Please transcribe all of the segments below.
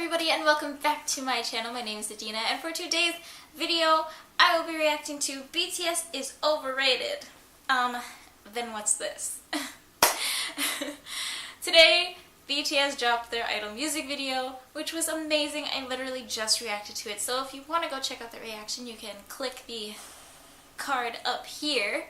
everybody and welcome back to my channel. My name is Adina and for today's video I will be reacting to BTS is overrated. Then what's this? Today BTS dropped their Idol music video, which was amazing. I literally just reacted to it, so if you want to go check out the reaction you can click the card up here.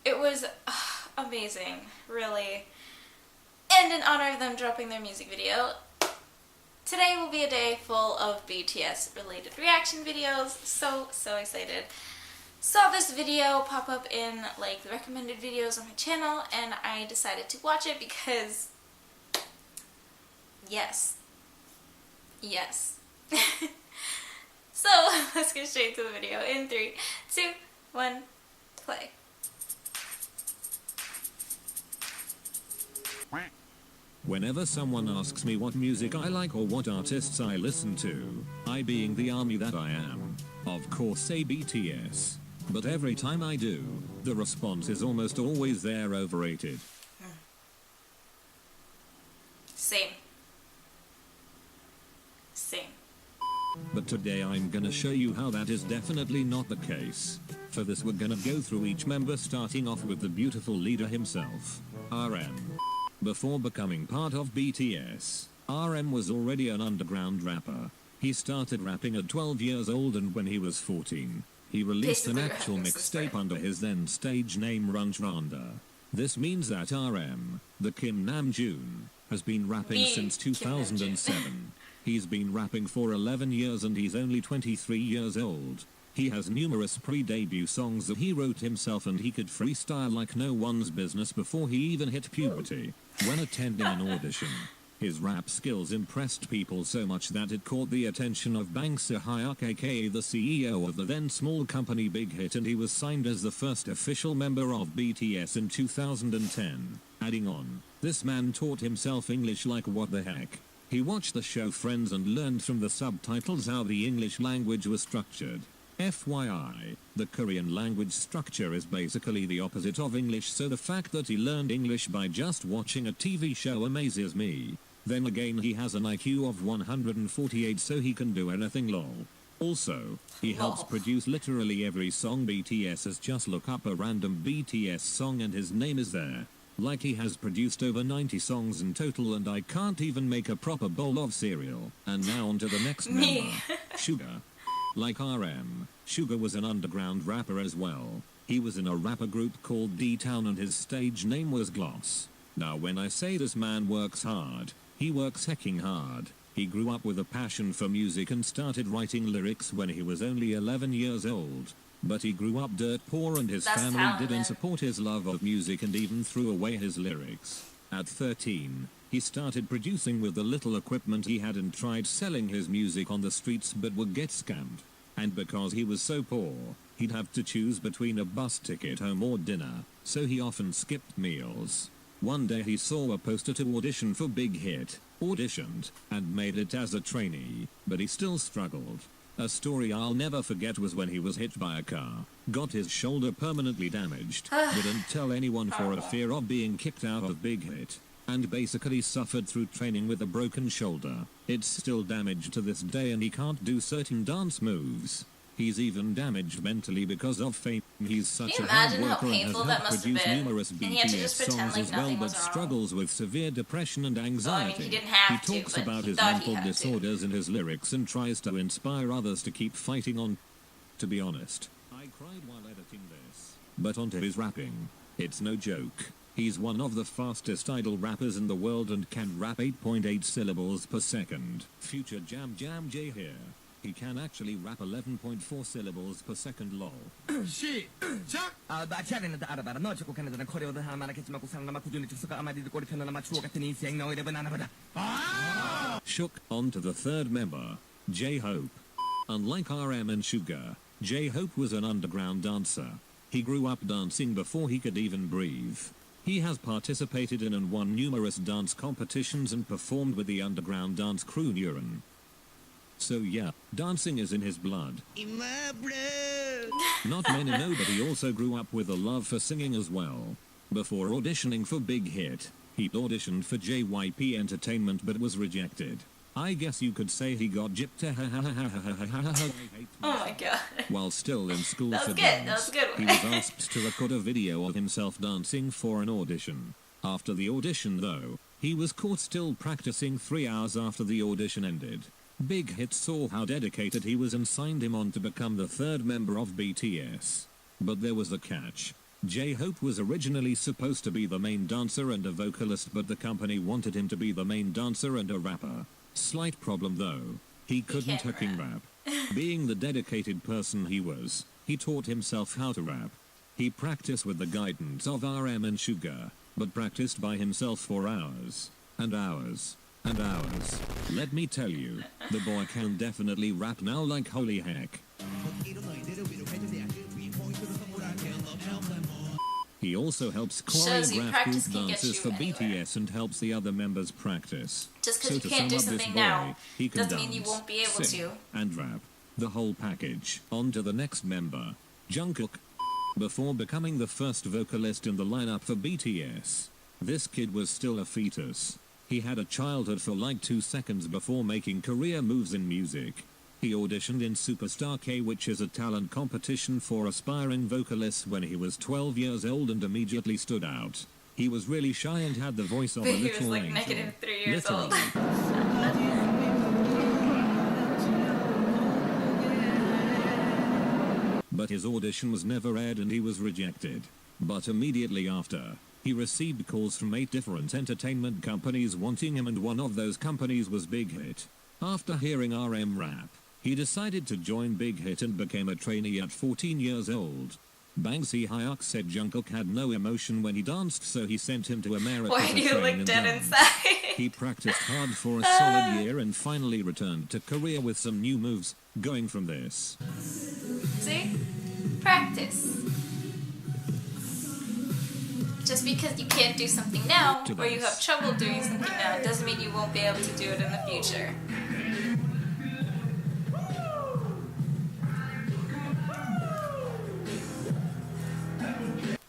It was amazing, really. And in honor of them dropping their music video, today will be a day full of BTS related reaction videos. So excited. Saw this video pop up in like the recommended videos on my channel and I decided to watch it because yes. So let's get straight to the video in 3, 2, 1, play. Whenever someone asks me what music I like or what artists I listen to, I, being the army that I am, of course say BTS. But every time I do, the response is almost always they're overrated. Same. But today I'm gonna show you how that is definitely not the case. For this we're gonna go through each member, starting off with the beautiful leader himself, RM. Before becoming part of BTS, RM was already an underground rapper. He started rapping at 12 years old, and when he was 14, he released an actual mixtape under his then stage name Randa. This means that RM, the Kim Namjoon, has been rapping since 2007. He's been rapping for 11 years and he's only 23 years old. He has numerous pre-debut songs that he wrote himself and he could freestyle like no one's business before he even hit puberty. When attending an audition, his rap skills impressed people so much that it caught the attention of Bang Se-hyuk, aka the CEO of the then small company Big Hit, and he was signed as the first official member of BTS in 2010. Adding on, this man taught himself English like what the heck. He watched the show Friends and learned from the subtitles how the English language was structured. FYI, the Korean language structure is basically the opposite of English, so the fact that he learned English by just watching a TV show amazes me. Then again, he has an IQ of 148, so he can do anything, lol. Also, he helps produce literally every song BTS has. Just look up a random BTS song and his name is there. Like, he has produced over 90 songs in total and I can't even make a proper bowl of cereal. And now on to the next member, Suga. Like RM, Suga was an underground rapper as well. He was in a rapper group called D-Town and his stage name was Gloss. Now when I say this man works hard, he works hecking hard. He grew up with a passion for music and started writing lyrics when he was only 11 years old. But he grew up dirt poor and his family didn't support his love of music and even threw away his lyrics. At 13, he started producing with the little equipment he had and tried selling his music on the streets but would get scammed. And because he was so poor, he'd have to choose between a bus ticket home or dinner, so he often skipped meals. One day he saw a poster to audition for Big Hit, auditioned, and made it as a trainee, but he still struggled. A story I'll never forget was when he was hit by a car, got his shoulder permanently damaged, didn't tell anyone for a fear of being kicked out of Big Hit, and basically suffered through training with a broken shoulder. It's still damaged to this day and he can't do certain dance moves. He's even damaged mentally because of fame. He's such a hard worker and has helped produce numerous BTS songs as well, but struggles with severe depression and anxiety. He talks about his mental disorders in his lyrics and tries to inspire others to keep fighting on. To be honest, I cried while editing this. But onto his rapping. It's no joke. He's one of the fastest idol rappers in the world and can rap 8.8 syllables per second. Future Jam J here. He can actually rap 11.4 syllables per second, lol. 시작! 마치 않는 알아봐라. 너 자꾸 걔네들은 커리어도 하나 많았겠지만 고사람만 꾸준히 죽서가 아마리도 꼬리 편을 아마 주워 같은 인생 너의 랩은 하나보다. Shook. On to the third member, J-Hope. Unlike RM and Suga, J-Hope was an underground dancer. He grew up dancing before he could even breathe. He has participated in and won numerous dance competitions and performed with the underground dance crew Neuron. So yeah, dancing is in his blood. In my blood. Not many know, but he also grew up with a love for singing as well. Before auditioning for Big Hit, He auditioned for JYP Entertainment but was rejected. I guess you could say he got gypped. Oh my god. While still in school That was for good, dance, that was a good he one. was asked to record a video of himself dancing for an audition. After the audition though, he was caught still practicing 3 hours after the audition ended. Big Hit saw how dedicated he was and signed him on to become the 3rd member of BTS. But there was a catch. J-Hope was originally supposed to be the main dancer and a vocalist, but the company wanted him to be the main dancer and a rapper. Slight problem though. He couldn't hooking rap. Being the dedicated person he was, he taught himself how to rap. He practiced with the guidance of RM and Sugar, but practiced by himself for hours. And hours. And hours. Let me tell you, the boy can definitely rap now like holy heck. He also helps Shows you choreograph practice group can get dances you for anywhere. BTS and helps the other members practice. Just So because to you can't do sum up this something boy, now he can doesn't mean you dance, won't be able sing, to. and rap. The whole package. On to the next member. Jungkook. Before becoming the first vocalist in the lineup for BTS, this kid was still a fetus. He had a childhood for like 2 seconds before making career moves in music. He auditioned in Superstar K, which is a talent competition for aspiring vocalists, when he was 12 years old and immediately stood out. He was really shy and had the voice of a He little was like angel. -3 years old. But his audition was never aired and he was rejected. But immediately after, he received calls from 8 different entertainment companies wanting him, and one of those companies was Big Hit. After hearing RM rap, he decided to join Big Hit and became a trainee at 14 years old. Bang Si-hyuk said Jungkook had no emotion when he danced, so he sent him to America Why to do you train look and dead dance. inside? He practiced hard for a solid year and finally returned to Korea with some new moves, going from this. See? Practice. Just because you can't do something now, To or you have this. trouble doing something now, doesn't mean you won't be able to do it in the future.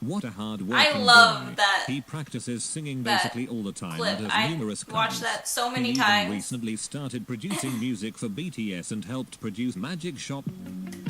What a hard working I love boy. that- He practices singing that basically all the time clip. and I has numerous watched covers. that so many he even times. recently started producing music for BTS and helped produce Magic Shop.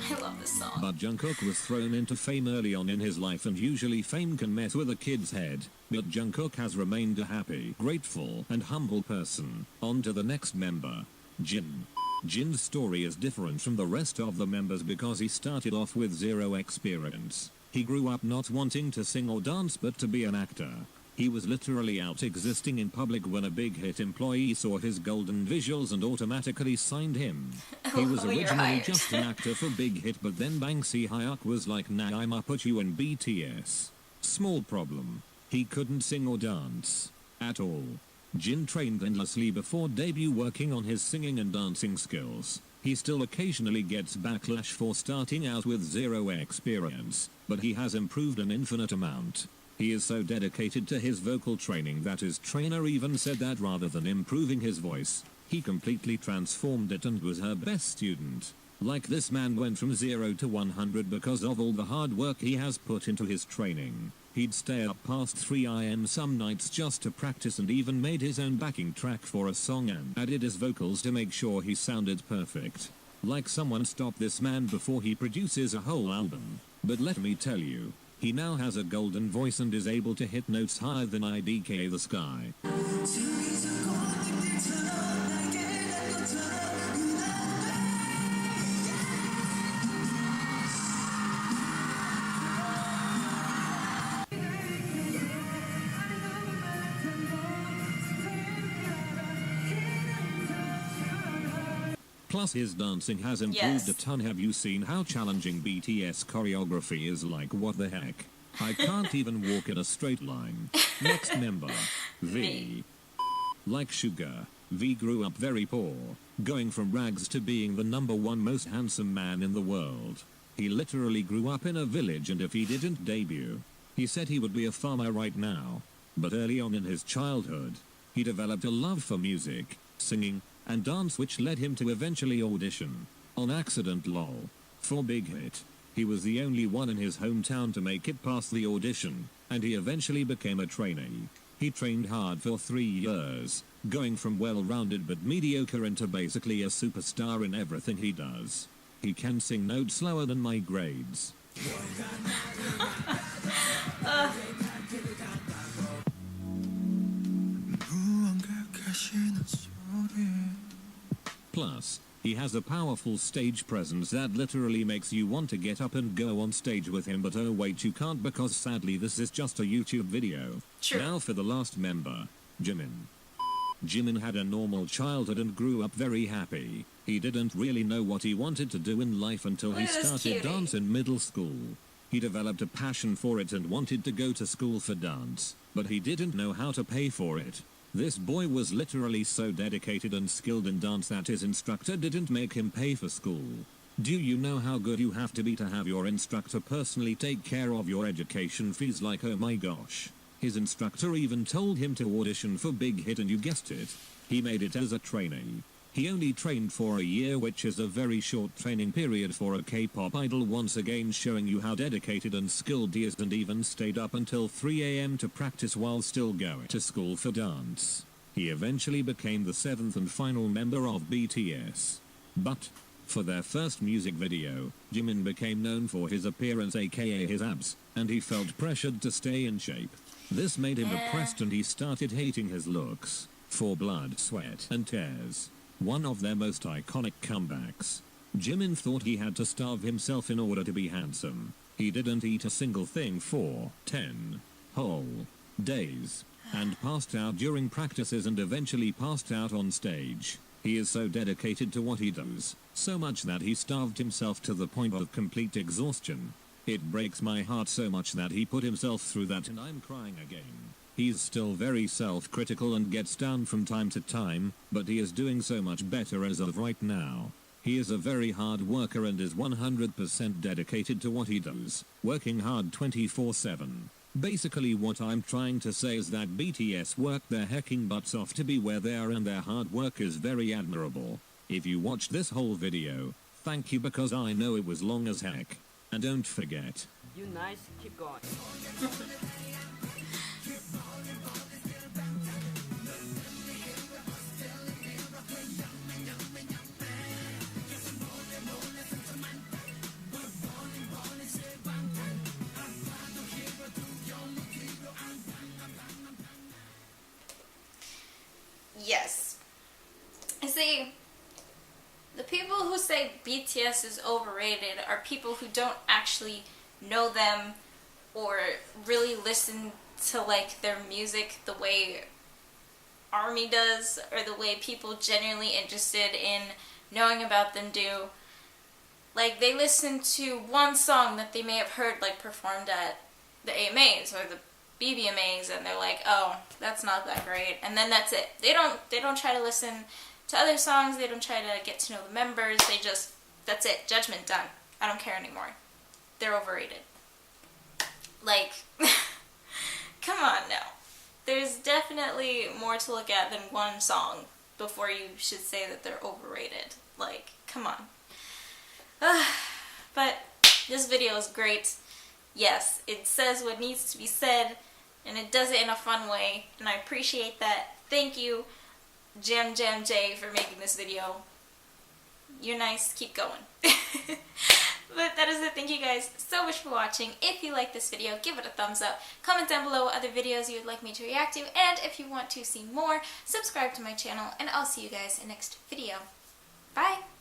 I love this song. But Jungkook was thrown into fame early on in his life, and usually fame can mess with a kid's head. But Jungkook has remained a happy, grateful, and humble person. On to the next member, Jin. Jin's story is different from the rest of the members because he started off with zero experience. He grew up not wanting to sing or dance but to be an actor. He was literally out existing in public when a Big Hit employee saw his golden visuals and automatically signed him. He was Oh, you're originally hired. just an actor for Big Hit, but then Bang Si-hyuk was like, nah, I'ma put you in BTS. Small problem. He couldn't sing or dance. At all. Jin trained endlessly before debut, working on his singing and dancing skills. He still occasionally gets backlash for starting out with zero experience, but he has improved an infinite amount. He is so dedicated to his vocal training that his trainer even said that rather than improving his voice, he completely transformed it and was her best student. Like, this man went from 0 to 100 because of all the hard work he has put into his training. He'd stay up past 3 AM some nights just to practice, and even made his own backing track for a song and added his vocals to make sure he sounded perfect. Like, someone stop this man before he produces a whole album. But let me tell you, he now has a golden voice and is able to hit notes higher than IDK the sky. Plus his dancing has improved Yes. a ton. Have you seen how challenging BTS choreography is? Like, what the heck? I can't even walk in a straight line. Next member, V. Like Sugar, V grew up very poor, going from rags to being the #1 most handsome man in the world. He literally grew up in a village, and if he didn't debut, he said he would be a farmer right now. But early on in his childhood, he developed a love for music, singing, and dance, which led him to eventually audition, on accident lol, for Big Hit. He was the only one in his hometown to make it past the audition, and he eventually became a trainee. He trained hard for 3 years, going from well-rounded but mediocre into basically a superstar in everything he does. He can sing notes slower than my grades. Plus, he has a powerful stage presence that literally makes you want to get up and go on stage with him, but oh wait, you can't because sadly this is just a YouTube video. True. Now for the last member, Jimin. Jimin had a normal childhood and grew up very happy. He didn't really know what he wanted to do in life until he started dance in middle school. He developed a passion for it and wanted to go to school for dance, but he didn't know how to pay for it. This boy was literally so dedicated and skilled in dance that his instructor didn't make him pay for school. Do you know how good you have to be to have your instructor personally take care of your education fees? Like, oh my gosh. His instructor even told him to audition for Big Hit, and you guessed it, he made it as a trainee. He only trained for a year, which is a very short training period for a K-pop idol, once again showing you how dedicated and skilled he is, and even stayed up until 3 AM to practice while still going to school for dance. He eventually became the 7th and final member of BTS. But, for their first music video, Jimin became known for his appearance, aka his abs, and he felt pressured to stay in shape. This made him depressed and he started hating his looks, for blood, sweat, and tears. One of their most iconic comebacks. Jimin thought he had to starve himself in order to be handsome. He didn't eat a single thing for 10 whole days, and passed out during practices and eventually passed out on stage. He is so dedicated to what he does, so much that he starved himself to the point of complete exhaustion. It breaks my heart so much that he put himself through that, and I'm crying again. He's still very self-critical and gets down from time to time, but he is doing so much better as of right now. He is a very hard worker and is 100% dedicated to what he does, working hard 24/7. Basically what I'm trying to say is that BTS work their hecking butts off to be where they are, and their hard work is very admirable. If you watched this whole video, thank you, because I know it was long as heck. And don't forget. You nice, keep going. Yes. See, the people who say BTS is overrated are people who don't actually know them or really listen to like their music the way ARMY does, or the way people genuinely interested in knowing about them do. Like, they listen to one song that they may have heard like performed at the AMAs or the BBMAs, and they're like, oh, that's not that great, and then that's it. They don't try to listen to other songs, they don't try to get to know the members, they just, that's it, judgment done. I don't care anymore. They're overrated. Like, come on now. There's definitely more to look at than one song before you should say that they're overrated. Like, come on. But this video is great. Yes, it says what needs to be said, and it does it in a fun way, and I appreciate that. Thank you, Jam Jam J, for making this video. You're nice, keep going. But that is it. Thank you guys so much for watching. If you like this video, give it a thumbs up. Comment down below other videos you would like me to react to, and if you want to see more, subscribe to my channel, and I'll see you guys in next video. Bye!